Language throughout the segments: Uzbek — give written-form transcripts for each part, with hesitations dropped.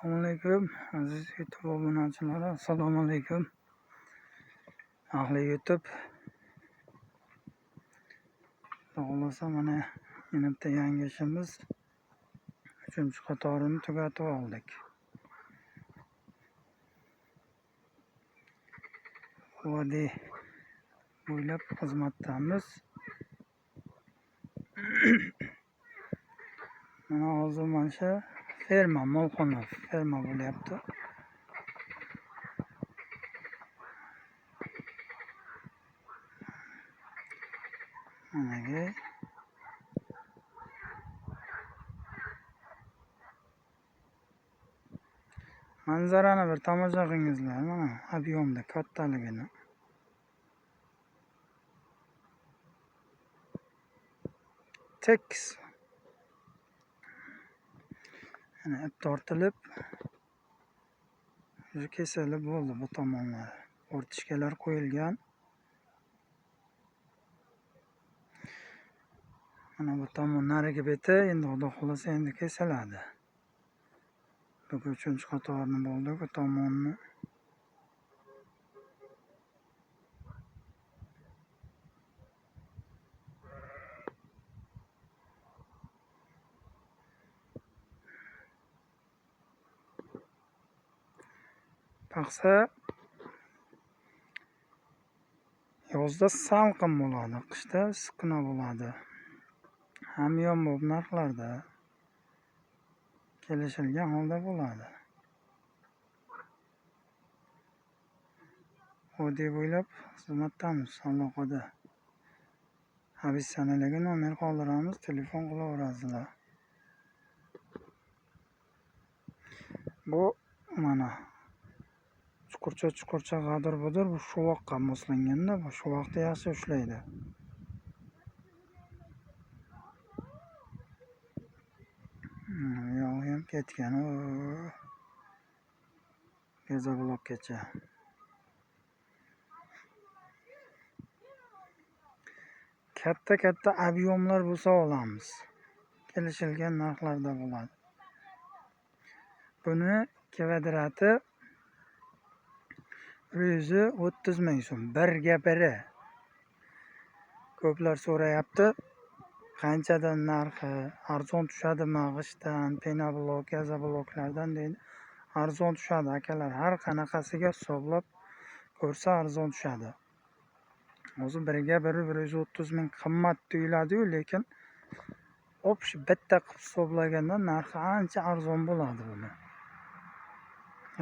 Assalomu alaykum aziz YouTube obunachilari, assalomu alaykum ahli YouTube. Xohlasa mana yana bitta yangi ishimiz 3-qatorini tugatib oldik. Vodiy bo'ylab xizmatdamiz. Mana hozir mana shu ferma, molxona ferma bo'lyapti. Mana manzarani bir tomosha qilingizlar. Mana ob'yomda kattaligini. Tekis. Yana ip tortilib, kesilib bo'ldi bu tomonlar. O'rtishkalar qo'yilgan. Mana bu tomon narigi beti endi xudo xolasa endi kesiladi. Bu 3-qatorni bo'ldi, bu tomonni. Paxsa yozda salqin bo'ladi, qishda issiqqina bo'ladi. Hamyonbop narxlarda kelishilgan holda bo'ladi. Vodiy bo'ylab xizmatdamiz, aloqada. Habisanalarga nomer qoldiramiz, telefon qilaverasizlar. Bu mana chuqurcha g'adir-budir, bu shuvoqqa moslanganda, bu shuvoqda yaxshi ushlaydi. Yog'i ham ketgan, gazoblokgacha. Katta ob'yomlar bo'lsa olamiz. Kelishilgan narxlarda bo'ladi. Buni kvadrati 130 ming so'm. Birga biri. Ko'plar so'rayapti, qanchadan narxi, arzon tushadimi g'ishtdan, penoblok, gazobloklardan deydi. Arzon tushadi akalar, har qanaqasiga hisoblab ko'rsa arzon tushadi. Hozir biriga biri 130 ming qimmat tuyuladi-yu, lekin o'pish bitta qilib hisoblaganda narxi ancha arzon bo'ladi buni.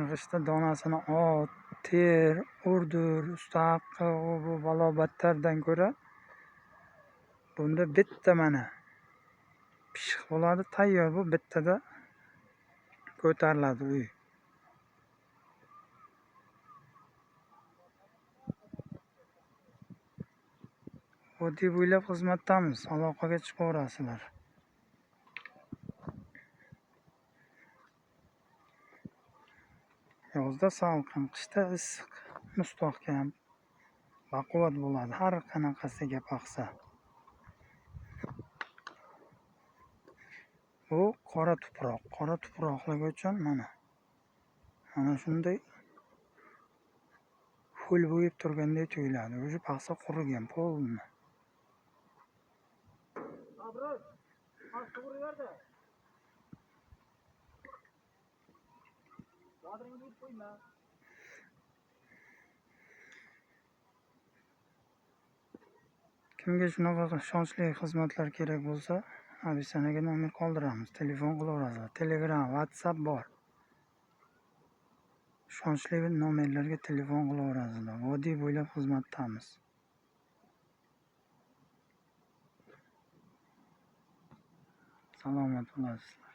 G'ishta donasini ot, ter, urdur, ustaqi, bu balobatlardan ko'ra bunda bitta mana pishiq bo'ladi, tayyor, bu bittada ko'tariladi uy. Vodiy bo'ylab xizmatdamiz, aloqaga chiqaverasizlar. Yozda salqin, qishda issiq, mustahkam, baquvvat bo'ladi har qanaqasiga paxsa. Bu qora tuproqligi uchun mana shunday ho'l bo'yib turganday tuyuladi. O'sha paxsa qurigan polni. Kimga shunaqa ishonchli xizmatlar kerak bo'lsa, Habisanaga nomer qoldiramiz, telefon qilaverasizlar. Telegram, WhatsApp bor. Ishonchli nomerlarga telefon qilaverasizlar. Vodiy bo'ylab xizmatdamiz. Salomat bo'lasizlar.